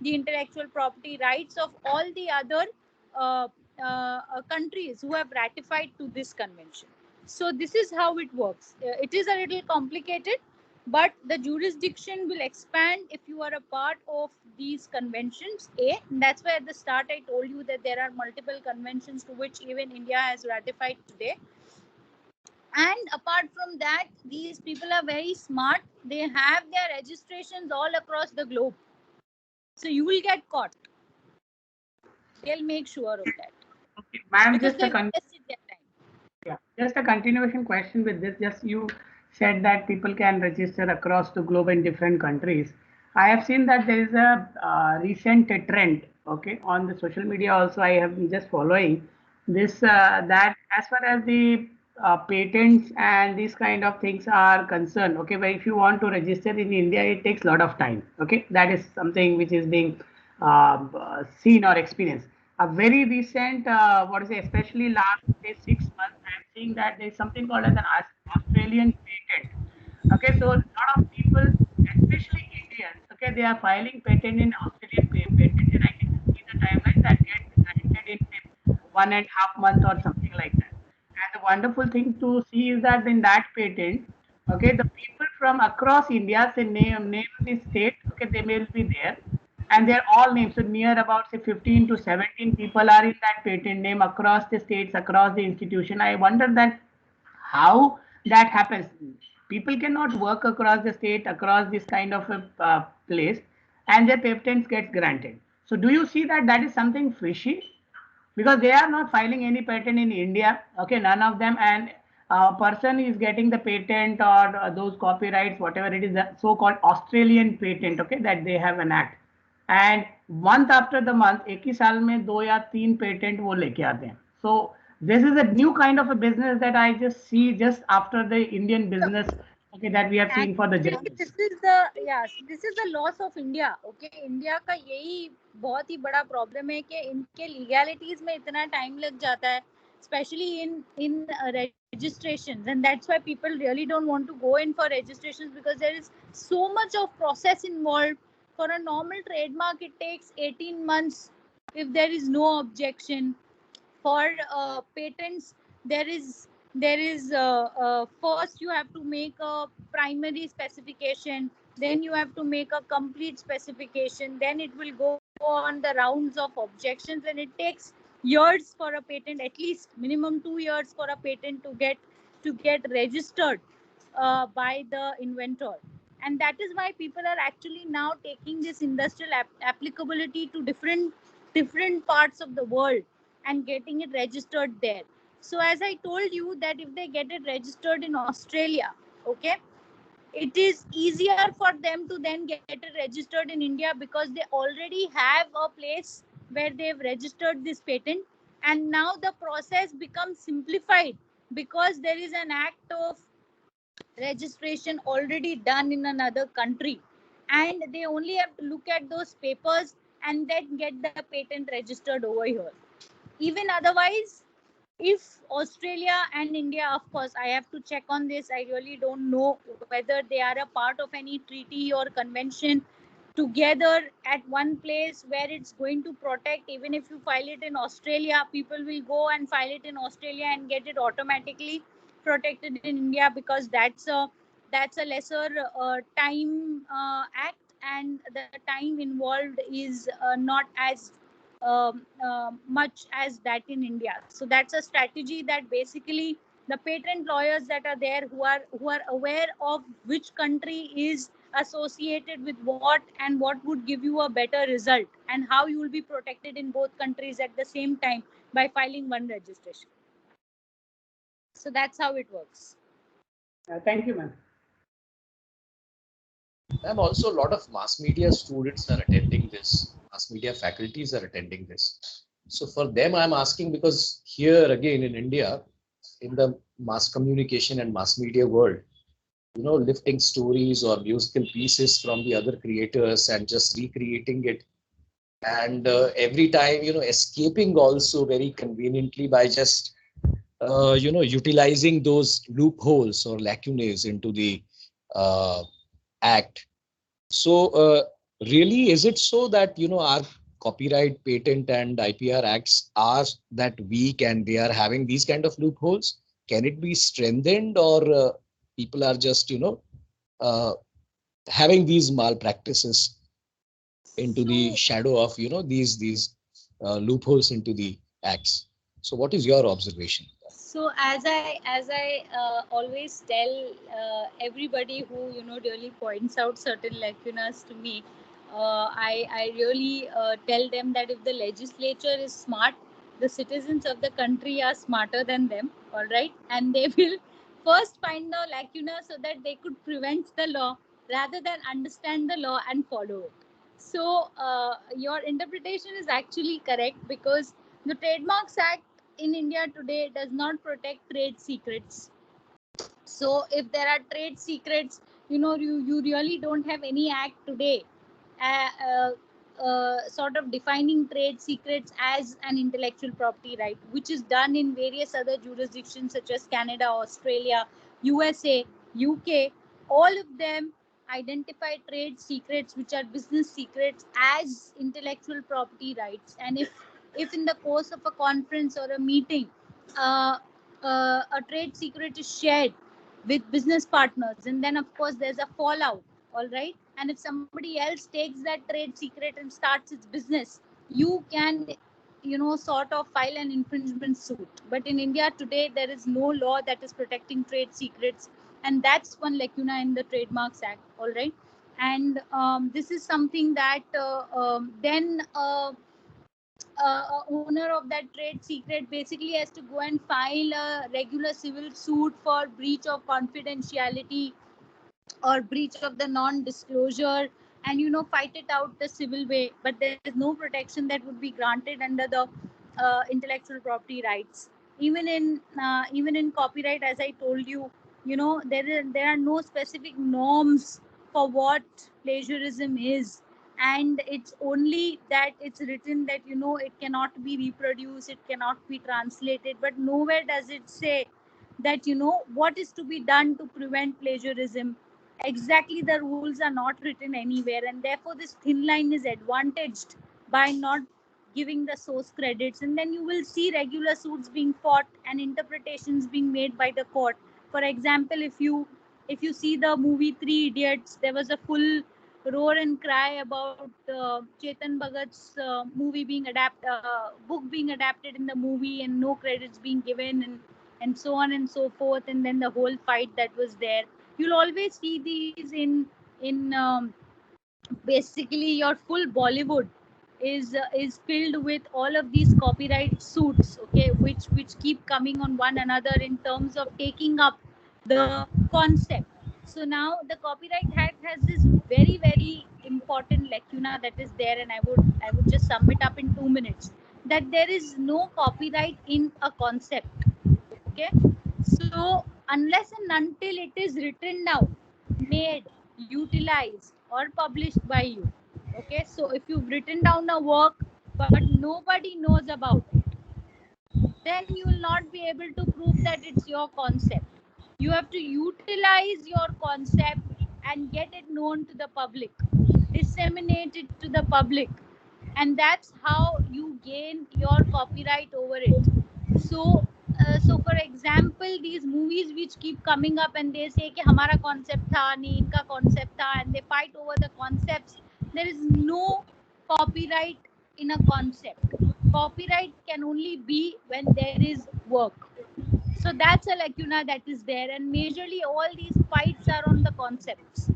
the intellectual property rights of all the other uh, countries who have ratified to this convention. So this is how it works. It is a little complicated, but the jurisdiction will expand if you are a part of these conventions. That's why at the start I told you that there are multiple conventions to which even India has ratified today. And apart from that, these people are very smart. They have their registrations all across the globe. So you will get caught. They'll make sure of that. Okay, ma'am, Because just a they've invested their time. yeah, just a continuation question with this. Just you said that people can register across the globe in different countries. I have seen that there is a recent trend, okay, on the social media also. I have been just following this that as far as the patents and these kind of things are concerned, okay, but if you want to register in India, it takes a lot of time. Okay, that is something which is being seen or experienced. A very recent, what is it, especially last say 6 months, I'm seeing that there's something called as an Australian patent. Okay, so a lot of people, especially Indians, okay, they are filing patent in Australian patent, and I can see the timeline that gets granted in say 1.5 months or something like that. And the wonderful thing to see is that in that patent, okay, the people from across India, say name the state, okay, they will be there, and they're all names. So near about say 15 to 17 people are in that patent name across the states, across the institution. I wonder that how that happens. People cannot work across the state, across this kind of a place, and their patents gets granted. So do you see that that is something fishy? because they are not filing any patent in India. Okay, none of them, and a person is getting the patent or those copyrights, whatever it is, the so-called Australian patent. Okay, that they have an act, and month after the month, एक ही साल में 2 या 3 patent वो लेके आते हैं. So this is a new kind of a business that I just see just after the Indian business, okay, that we have seen for the journalists. This is the loss of India. Okay, India का यही बहुत ही बड़ा problem है कि इनके legalities में इतना time लग जाता है, especially in registrations, and that's why people really don't want to go in for registrations, because there is so much of process involved. For a normal trademark, it takes 18 months if there is no objection. For patents, there is first you have to make a primary specification, then you have to make a complete specification, then it will go on the rounds of objections, and it takes years for a patent, at least minimum 2 years for a patent to get registered by the inventor. And that is why people are actually now taking this industrial applicability to different parts of the world and getting it registered there. So as I told you, that if they get it registered in Australia, okay, it is easier for them to then get it registered in India, because they already have a place where they've registered this patent, and now the process becomes simplified because there is an act of registration already done in another country, and they only have to look at those papers and then get the patent registered over here. Even otherwise, if Australia and India, of course, I have to check on this. I really don't know whether they are a part of any treaty or convention together at one place where it's going to protect. Even if you file it in Australia, people will go and file it in Australia and get it automatically protected in India, because that's a lesser time act, and the time involved is not as much as that in India. So that's a strategy that basically the patent lawyers that are there, who are aware of which country is associated with what and what would give you a better result, and how you will be protected in both countries at the same time by filing one registration. So that's how it works. Thank you, ma'am. And also a lot of mass media students are attending this. Mass media faculties are attending this. So for them, I'm asking, because here again in India, in the mass communication and mass media world, lifting stories or musical pieces from the other creators and just recreating it, and every time, escaping also very conveniently by just, utilizing those loopholes or lacunae into the act. So really, is it so that, our copyright, patent and IPR acts are that weak and they are having these kind of loopholes? Can it be strengthened, or people are just, having these malpractices into the shadow of, these loopholes into the acts? So what is your observation? So as I always tell everybody who really points out certain lacunas to me, I really tell them that if the legislature is smart, the citizens of the country are smarter than them, all right, and they will first find the lacuna so that they could prevent the law rather than understand the law and follow it. So your interpretation is actually correct, because the Trademarks Act in India today does not protect trade secrets. So if there are trade secrets, you really don't have any act today sort of defining trade secrets as an intellectual property right, which is done in various other jurisdictions such as Canada, Australia, USA, UK. All of them identify trade secrets, which are business secrets, as intellectual property rights. And if in the course of a conference or a meeting, a trade secret is shared with business partners, and then of course there's a fallout, all right, and if somebody else takes that trade secret and starts its business, you can sort of file an infringement suit. But in India today, there is no law that is protecting trade secrets, and that's one lacuna in the Trademarks Act, all right. And this is something that then owner of that trade secret basically has to go and file a regular civil suit for breach of confidentiality or breach of the non-disclosure, and fight it out the civil way, but there is no protection that would be granted under the intellectual property rights. Even in copyright, as I told you, there are no specific norms for what plagiarism is, and it's only that it's written that it cannot be reproduced, it cannot be translated, but nowhere does it say that what is to be done to prevent plagiarism. Exactly, the rules are not written anywhere, and therefore this thin line is advantaged by not giving the source credits, and then you will see regular suits being fought and interpretations being made by the court. For example, if you see the movie Three Idiots, there was a full roar and cry about Chetan Bhagat's book being adapted in the movie and no credits being given, and so on and so forth, and then the whole fight that was there. You'll always see these in basically your full Bollywood is filled with all of these copyright suits, okay, which keep coming on one another in terms of taking up the concept. So now the Copyright Act has this very very important lacuna that is there, and I would just sum it up in 2 minutes, that there is no copyright in a concept. Okay, so unless and until it is written down, made, utilized, or published by you, okay, so if you've written down a work but nobody knows about it, then you will not be able to prove that it's your concept. You have to utilize your concept and get it known to the public, disseminate it to the public, and that's how you gain your copyright over it. So for example, these movies which keep coming up and they say कि हमारा concept था नहीं इनका concept था, and they fight over the concepts. There is no copyright in a concept. Copyright can only be when there is work. So that's a lacuna that is there, and majorly all these fights are on the concepts.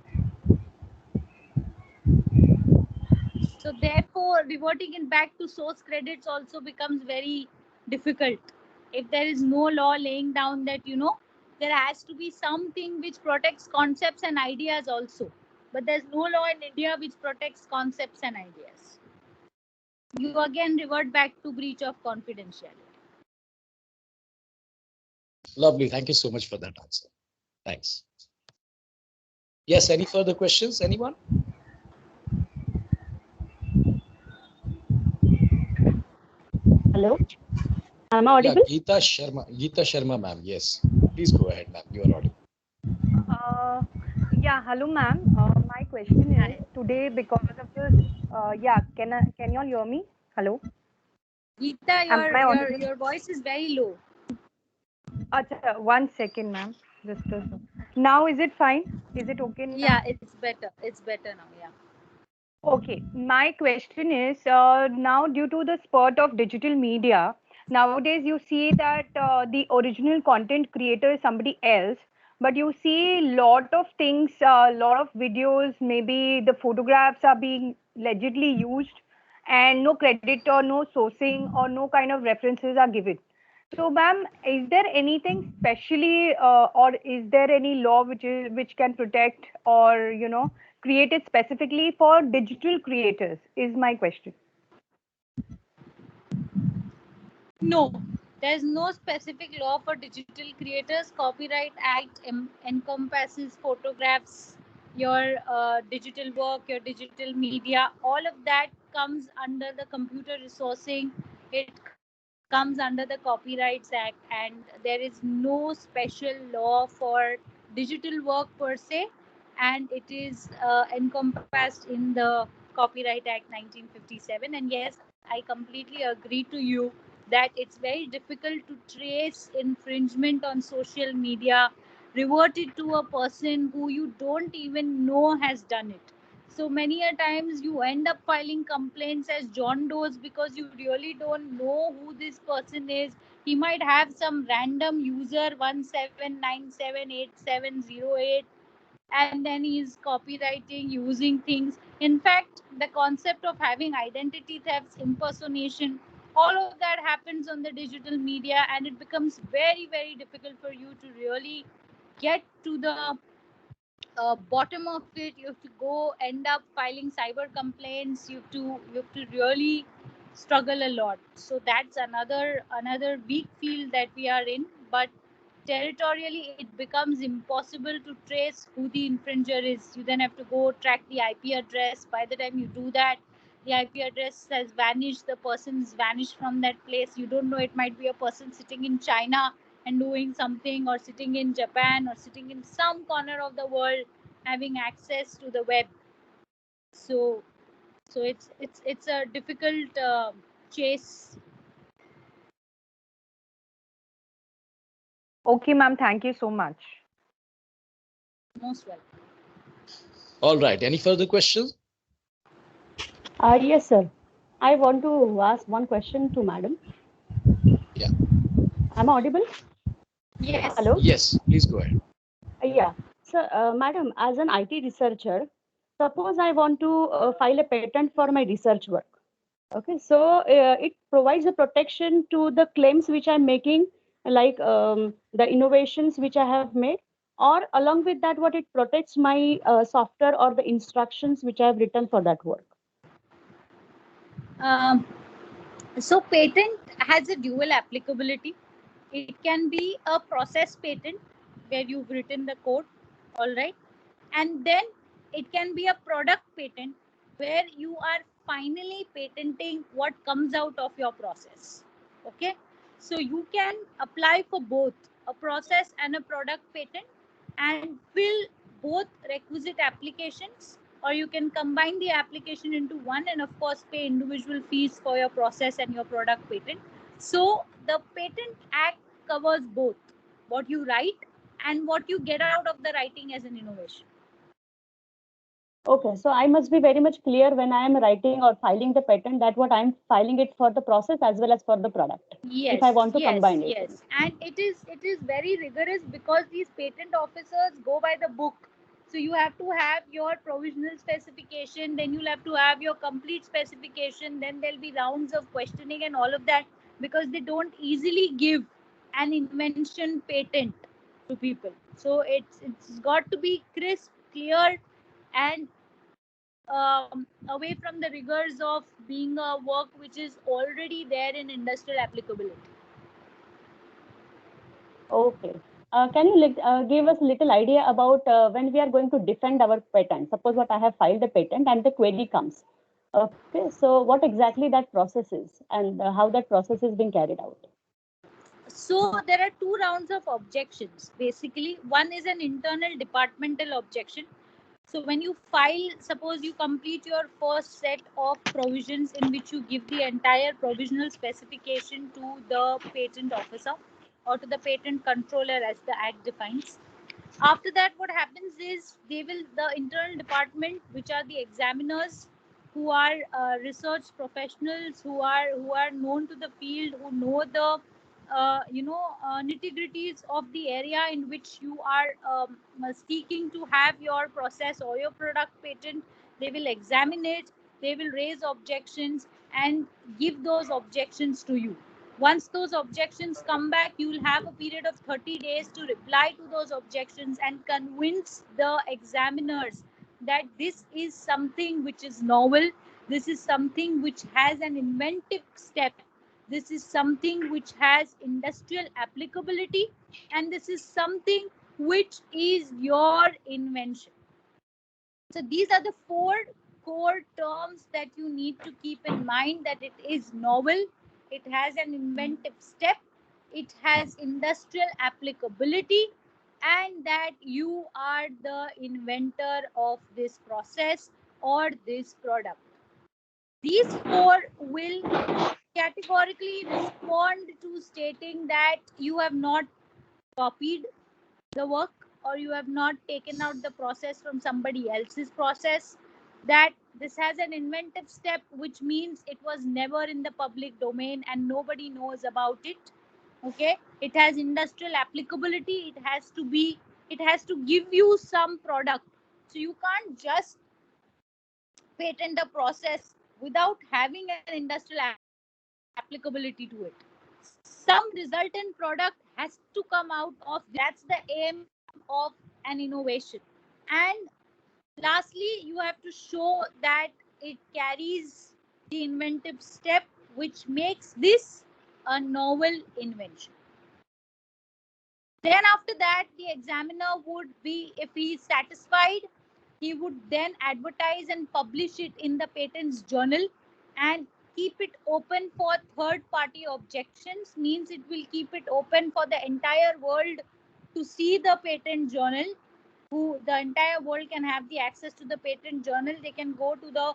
So therefore, reverting it back to source credits also becomes very difficult. If there is no law laying down that, there has to be something which protects concepts and ideas also. But there's no law in India which protects concepts and ideas. You again revert back to breach of confidentiality. Lovely. Thank you so much for that answer. Thanks. Yes, any further questions? Anyone? Hello, am I audible? Yeah, Geeta Sharma, ma'am. Yes, please go ahead, ma'am. You are audible. Yeah, hello, ma'am. My question is today because of this. Yeah, can you all hear me? Hello. Geeta, your voice is very low. Achha, 1 second, ma'am. Just now, is it fine? Is it okay now? Yeah, it's better. It's better now. Yeah. Okay, my question is now due to the spurt of digital media, nowadays you see that the original content creator is somebody else, but you see lot of things, lot of videos, maybe the photographs are being allegedly used and no credit or no sourcing or no kind of references are given. So, ma'am, is there anything specially or is there any law which can protect or created specifically for digital creators is my question. No, there's no specific law for digital creators. Copyright Act encompasses photographs, your digital work, your digital media. All of that comes under the computer resourcing. It comes under the Copyrights Act, and there is no special law for digital work per se, and it is encompassed in the Copyright Act 1957. And yes, I completely agree to you that it's very difficult to trace infringement on social media, revert it to a person who you don't even know has done it. So many a times you end up filing complaints as John Doe's because you really don't know who this person is. He might have some random user 17978708, and then he's copywriting using things. In fact, the concept of having identity thefts, impersonation, All of that happens on the digital media, and it becomes very, very difficult for you to really get to the bottom of it. You have to go end up filing cyber complaints. You have to really struggle a lot. So that's another weak field that we are in. But territorially, it becomes impossible to trace who the infringer is. You then have to go track the IP address. By the time you do that, the IP address has vanished. The person's vanished from that place. You don't know. It might be a person sitting in China and doing something, or sitting in Japan, or sitting in some corner of the world having access to the web. So it's a difficult chase. Okay, ma'am. Thank you so much. Most welcome. All right. Any further questions? Yes, sir. I want to ask one question to madam. Yeah. Am I audible? Yes. Hello? Yes, please go ahead. Yeah. So, madam, as an IT researcher, suppose I want to file a patent for my research work. Okay, so it provides a protection to the claims which I'm making, like the innovations which I have made, or along with that, what it protects my software or the instructions which I have written for that work. So patent has a dual applicability. It can be a process patent where you've written the code, all right, and then it can be a product patent where you are finally patenting what comes out of your process. Okay, so you can apply for both a process and a product patent and fill both requisite applications, or you can combine the application into one and of course pay individual fees for your process and your product patent. So the Patent Act covers both what you write and what you get out of the writing as an innovation. Okay, so I must be very much clear when I am writing or filing the patent that what I'm filing it for the process as well as for the product. Yes, if I want to yes, combine it. yes, and it is very rigorous because these patent officers go by the book. So you have to have your provisional specification, then you'll have to have your complete specification, then there'll be rounds of questioning and all of that, because they don't easily give an invention patent to people. So it's got to be crisp, clear, and away from the rigors of being a work which is already there in industrial applicability. Okay. Can you give us a little idea about when we are going to defend our patent? Suppose what I have filed a patent and the query comes. Okay, so what exactly that process is and how that process is being carried out? So there are two rounds of objections. Basically, one is an internal departmental objection. So when you file, suppose you complete your first set of provisions in which you give the entire provisional specification to the patent officer or to the patent controller as the act defines. After that, what happens is the internal department, which are the examiners, who are research professionals, who are known to the field, who know the nitty-gritties of the area in which you are seeking to have your process or your product patent. They will examine it, they will raise objections and give those objections to you. Once those objections come back, you will have a period of 30 days to reply to those objections and convince the examiners that this is something which is novel, this is something which has an inventive step, this is something which has industrial applicability, and this is something which is your invention. So these are the four core terms that you need to keep in mind: that it is novel, it has an inventive step, it has industrial applicability, and that you are the inventor of this process or this product. These four will categorically respond to stating that you have not copied the work, or you have not taken out the process from somebody else's process, that this has an inventive step, which means it was never in the public domain and nobody knows about it. Okay, it has industrial applicability, it has to give you some product. So you can't just patent a process without having an industrial applicability to it. Some resultant product has to come out of, that's the aim of an innovation. And lastly, you have to show that it carries the inventive step which makes this a novel invention. Then after that, the examiner would be, if he is satisfied, he would then advertise and publish it in the patents journal and keep it open for third party objections. Means it will keep it open for the entire world to see the patent journal. Who the entire world can have the access to the patent journal. They can go to the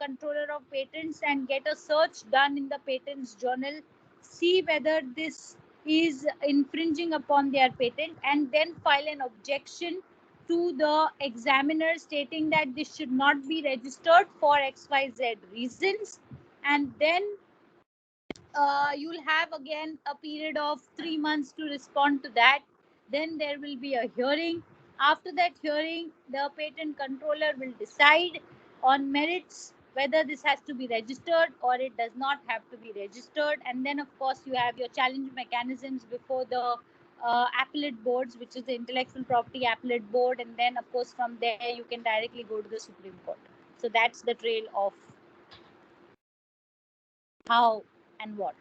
controller of patents and get a search done in the patents journal, see whether this is infringing upon their patent, and then file an objection to the examiner stating that this should not be registered for XYZ reasons. And then you'll have again a period of 3 months to respond to that. Then there will be a hearing. After that hearing, the patent controller will decide on merits whether this has to be registered or it does not have to be registered. And then, of course, you have your challenge mechanisms before the appellate boards, which is the Intellectual Property Appellate Board. And then, of course, from there, you can directly go to the Supreme Court. So that's the trail of how and what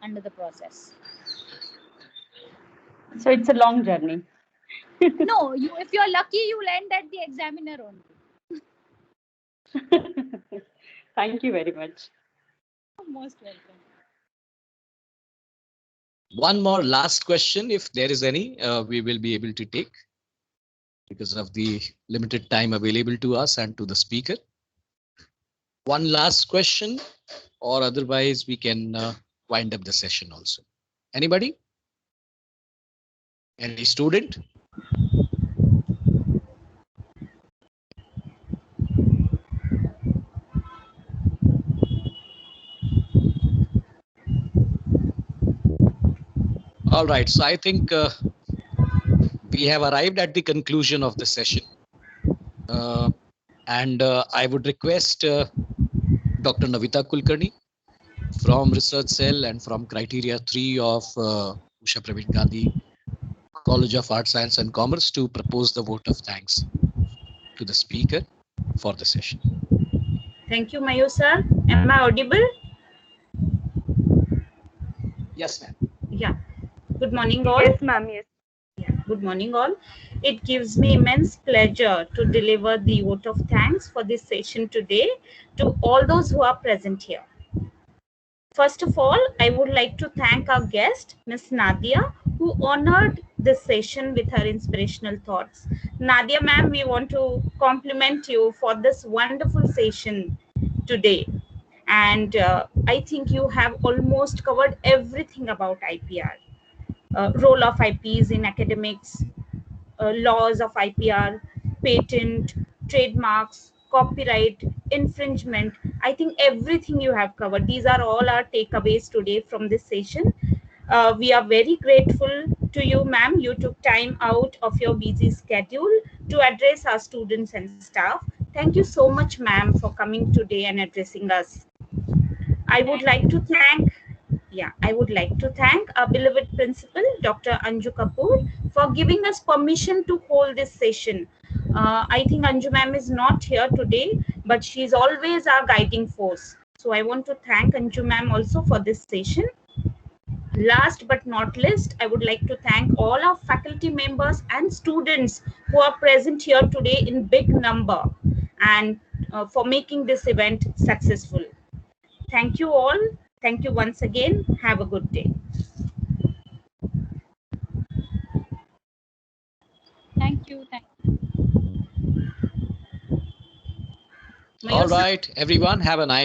under the process. So it's a long journey. No, if you're lucky, you'll end at the examiner only. Thank you very much. Most welcome. One more last question, if there is any, we will be able to take because of the limited time available to us and to the speaker. One last question, or otherwise we can wind up the session also. Anybody? Any student? All right, so I think we have arrived at the conclusion of the session. And I would request Dr. Navita Kulkarni from Research Cell and from Criteria 3 of Usha Praveen Gandhi College of Art, Science and Commerce to propose the vote of thanks to the speaker for the session. Thank you, Mayur sir. Am I audible? Yes, ma'am. Yeah. Good morning, all. Yes, ma'am. Yes. Yeah. Good morning, all. It gives me immense pleasure to deliver the vote of thanks for this session today to all those who are present here. First of all, I would like to thank our guest, Ms. Nadiya, who honored this session with her inspirational thoughts. Nadiya ma'am, we want to compliment you for this wonderful session today. And I think you have almost covered everything about IPR. Role of IPs in academics, laws of IPR, patent, trademarks, copyright, infringement. I think everything you have covered. These are all our takeaways today from this session. We are very grateful to you, ma'am. You took time out of your busy schedule to address our students and staff. Thank you so much, ma'am, for coming today and addressing us. I would like to thank our beloved principal, Dr. Anju Kapoor, for giving us permission to hold this session. I think Anju ma'am is not here today, but she is always our guiding force. So I want to thank Anju ma'am also for this session. Last but not least, I would like to thank all our faculty members and students who are present here today in big number and for making this event successful. Thank you all. Thank you once again. Have a good day. Thank you. Thank you. All right, everyone, have a nice